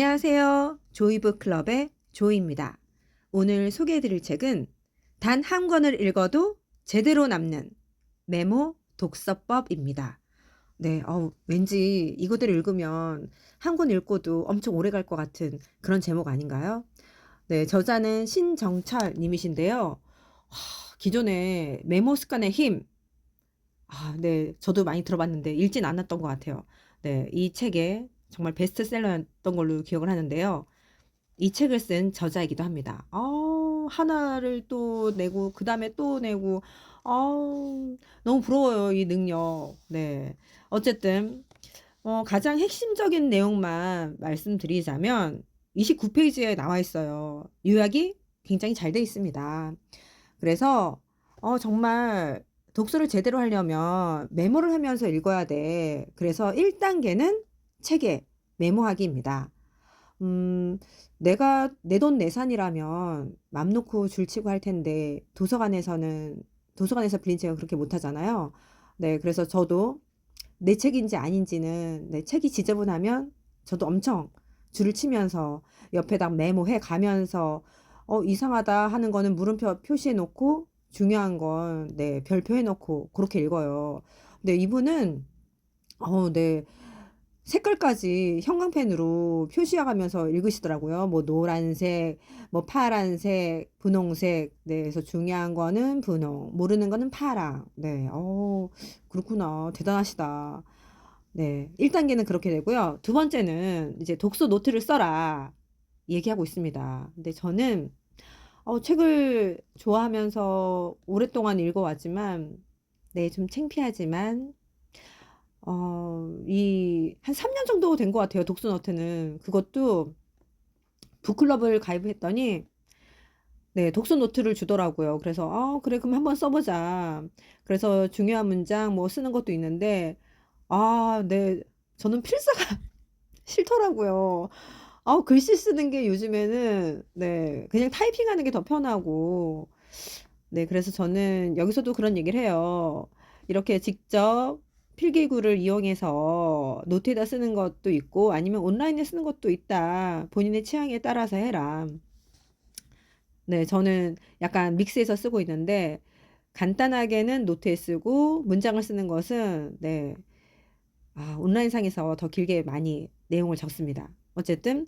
안녕하세요. 조이북 클럽의 조이입니다. 오늘 소개해드릴 책은 단 한 권을 읽어도 제대로 남는 메모 독서법입니다. 네, 왠지 이거를 읽으면 한 권 읽고도 엄청 오래 갈 것 같은 그런 제목 아닌가요? 네, 저자는 신정철 님이신데요. 기존에 메모 습관의 힘, 네, 저도 많이 들어봤는데 읽진 않았던 것 같아요. 네, 이 책에 정말 베스트셀러였던 걸로 기억을 하는데요. 이 책을 쓴 저자이기도 합니다. 하나를 또 내고 그다음에 또 내고 너무 부러워요, 이 능력. 네. 어쨌든 가장 핵심적인 내용만 말씀드리자면 29페이지에 나와 있어요. 요약이 굉장히 잘 돼 있습니다. 그래서 정말 독서를 제대로 하려면 메모를 하면서 읽어야 돼. 그래서 1단계는 책에 메모하기입니다. 내가 내 돈 내산이라면 맘 놓고 줄치고 할 텐데 도서관에서 빌린 책은 그렇게 못 하잖아요. 네, 그래서 저도 내 책인지 아닌지는 책이 지저분하면 저도 엄청 줄을 치면서 옆에다 메모해 가면서 이상하다 하는 거는 물음표 표시해 놓고 중요한 건 별표해 놓고 그렇게 읽어요. 근데 이분은 네. 색깔까지 형광펜으로 표시해가면서 읽으시더라고요. 뭐 노란색, 뭐 파란색, 분홍색. 네, 그래서 중요한 거는 분홍, 모르는 거는 파랑. 네, 그렇구나. 대단하시다. 네, 1단계는 그렇게 되고요. 두 번째는 이제 독서 노트를 써라 얘기하고 있습니다. 근데 저는 책을 좋아하면서 오랫동안 읽어왔지만, 네, 좀 창피하지만 한 3년 정도 된 것 같아요. 독서노트는. 그것도 북클럽을 가입했더니, 네, 독서노트를 주더라고요. 그래서, 그래, 그럼 한번 써보자. 그래서 중요한 문장 뭐 쓰는 것도 있는데, 네, 저는 필사가 싫더라고요. 글씨 쓰는 게 요즘에는, 네, 그냥 타이핑하는 게 더 편하고, 네, 그래서 저는 여기서도 그런 얘기를 해요. 이렇게 직접 필기구를 이용해서 노트에다 쓰는 것도 있고 아니면 온라인에 쓰는 것도 있다. 본인의 취향에 따라서 해라. 네, 저는 약간 믹스해서 쓰고 있는데 간단하게는 노트에 쓰고 문장을 쓰는 것은 온라인상에서 더 길게 많이 내용을 적습니다. 어쨌든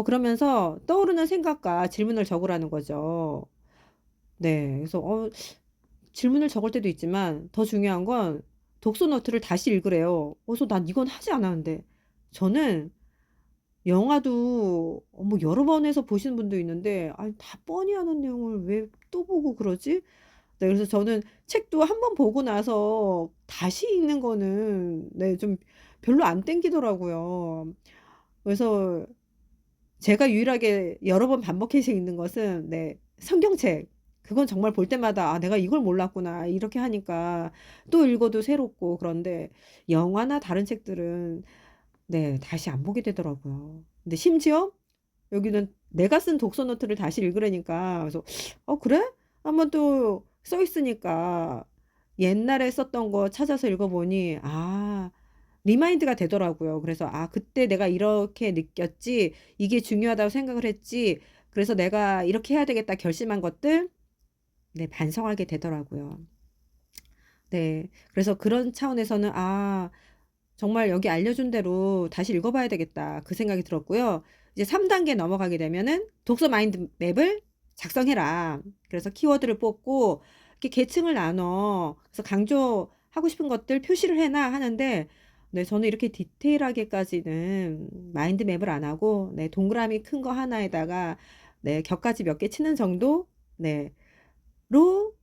그러면서 떠오르는 생각과 질문을 적으라는 거죠. 네, 그래서 질문을 적을 때도 있지만 더 중요한 건 독서 노트를 다시 읽으래요. 그래서 난 이건 하지 않았는데 저는 영화도 뭐 여러 번 해서 보시는 분도 있는데 아니 다 뻔히 아는 내용을 왜 또 보고 그러지? 네, 그래서 저는 책도 한 번 보고 나서 다시 읽는 거는 좀 별로 안 땡기더라고요. 그래서 제가 유일하게 여러 번 반복해서 읽는 것은 성경책. 그건 정말 볼 때마다 내가 이걸 몰랐구나. 이렇게 하니까 또 읽어도 새롭고 그런데 영화나 다른 책들은 다시 안 보게 되더라고요. 근데 심지어 여기는 내가 쓴 독서 노트를 다시 읽으려니까 그래서 그래? 한번 또 써 있으니까 옛날에 썼던 거 찾아서 읽어보니 리마인드가 되더라고요. 그래서 그때 내가 이렇게 느꼈지. 이게 중요하다고 생각을 했지. 그래서 내가 이렇게 해야 되겠다 결심한 것들 반성하게 되더라고요. 네. 그래서 그런 차원에서는 정말 여기 알려준 대로 다시 읽어봐야 되겠다. 그 생각이 들었고요. 이제 3단계 넘어가게 되면은 독서 마인드 맵을 작성해라. 그래서 키워드를 뽑고 이렇게 계층을 나눠. 그래서 강조하고 싶은 것들 표시를 해놔 하는데 저는 이렇게 디테일하게까지는 마인드 맵을 안 하고 동그라미 큰 거 하나에다가 격가지 몇 개 치는 정도 로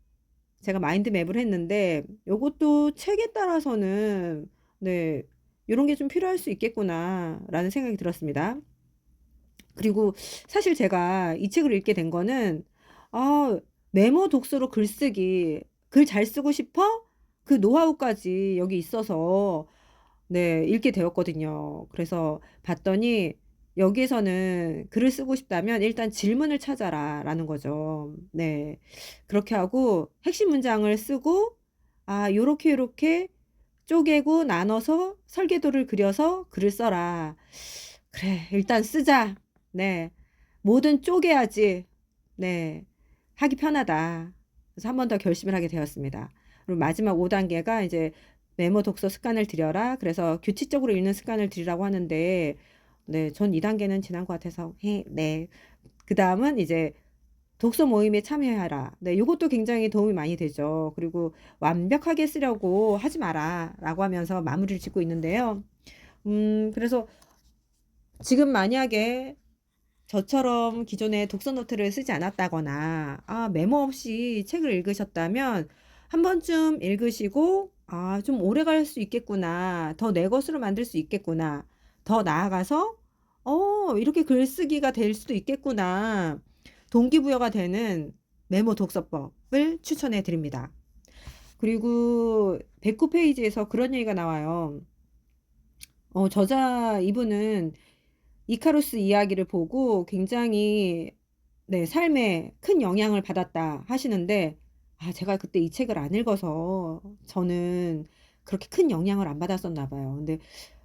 제가 마인드 맵을 했는데 요것도 책에 따라서는 요런 게 좀 필요할 수 있겠구나라는 생각이 들었습니다. 그리고 사실 제가 이 책을 읽게 된 거는 메모 독서로 글쓰기, 글 잘 쓰고 싶어? 그 노하우까지 여기 있어서 읽게 되었거든요. 그래서 봤더니 여기에서는 글을 쓰고 싶다면 일단 질문을 찾아라라는 거죠. 네. 그렇게 하고 핵심 문장을 쓰고 요렇게 요렇게 쪼개고 나눠서 설계도를 그려서 글을 써라. '그래 일단 쓰자.' 네. '뭐든 쪼개야지.' 네. '하기 편하다.' 그래서 한 번 더 결심을 하게 되었습니다. 그리고 마지막 5 단계가 이제 메모 독서 습관을 들여라. 그래서 규칙적으로 읽는 습관을 들이라고 하는데 네 전 2 단계는 지난 것 같아서 네. 그다음은 이제 독서 모임에 참여하라. 네 요것도 굉장히 도움이 많이 되죠. 그리고 "완벽하게 쓰려고 하지 마라."라고 하면서 마무리를 짓고 있는데요. 그래서 지금 만약에 저처럼 기존에 독서 노트를 쓰지 않았다거나 메모 없이 책을 읽으셨다면 한 번쯤 읽으시고 '아 좀 오래 갈 수 있겠구나. 더 내 것으로 만들 수 있겠구나. 더 나아가서 이렇게 글쓰기가 될 수도 있겠구나.' 동기부여가 되는 메모 독서법을 추천해 드립니다. 그리고 109 페이지에서 그런 얘기가 나와요. 저자 이분은 이카루스 이야기를 보고 굉장히 네 삶에 큰 영향을 받았다 하시는데 제가 그때 이 책을 안 읽어서 저는 그렇게 큰 영향을 안 받았었나 봐요. 근데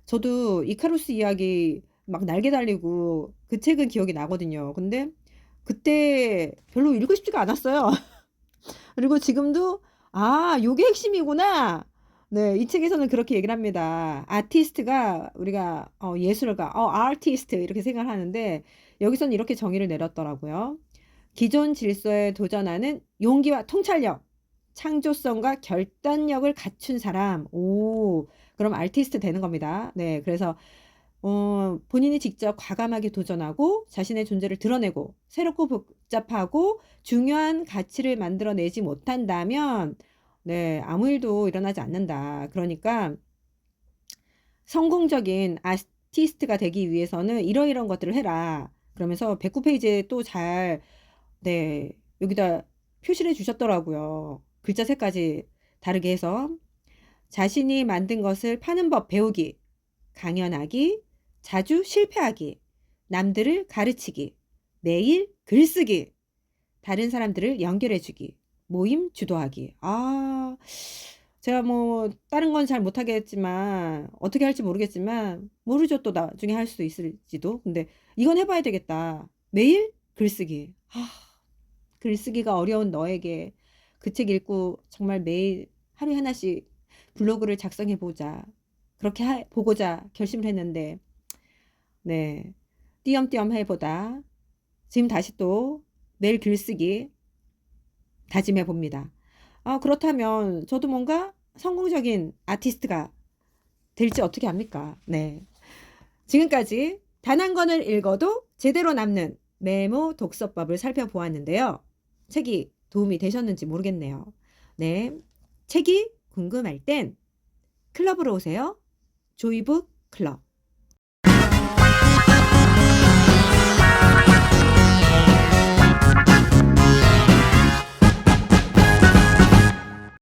저도 이카루스 이야기 막 날개 달리고 그 책은 기억이 나거든요. 근데 그때 별로 읽고 싶지가 않았어요. 그리고 지금도 '아 요게 핵심이구나.' 네 이 책에서는 그렇게 얘기를 합니다. 아티스트가 우리가 예술가 아티스트 이렇게 생각을 하는데 여기서는 이렇게 정의를 내렸더라고요. 기존 질서에 도전하는 용기와 통찰력, 창조성과 결단력을 갖춘 사람. 그럼 아티스트 되는 겁니다. 네. 그래서 본인이 직접 과감하게 도전하고 자신의 존재를 드러내고 새롭고 복잡하고 중요한 가치를 만들어내지 못한다면 네 아무 일도 일어나지 않는다. 그러니까 "성공적인 아티스트가 되기 위해서는 이러이러한 것들을 해라." 그러면서 109 페이지에 또 잘 네 여기다 표시를 해 주셨더라고요. 글자 색까지 다르게 해서. 자신이 만든 것을 파는 법 배우기, 강연하기, 자주 실패하기, 남들을 가르치기, 매일 글쓰기, 다른 사람들을 연결해 주기, 모임 주도하기. 제가 뭐 다른 건 잘 못하겠지만 어떻게 할지 모르겠지만 모르죠. 또 나중에 할 수 있을지도. 근데 '이건 해 봐야 되겠다.' 매일 글쓰기. 글쓰기가 어려운 너에게 그 책 읽고 정말 매일 하루에 하나씩 블로그를 작성해 보자. 그렇게 보고자 결심을 했는데 네. 띄엄띄엄 해 보다 지금 다시 또 매일 글쓰기 다짐해 봅니다. 그렇다면 저도 뭔가 성공적인 아티스트가 될지 어떻게 합니까? 네. 지금까지 단 한 권을 읽어도 제대로 남는 메모 독서법을 살펴보았는데요. 책이 도움이 되셨는지 모르겠네요. 네. 책이 궁금할 땐 클럽으로 오세요. 조이북 클럽.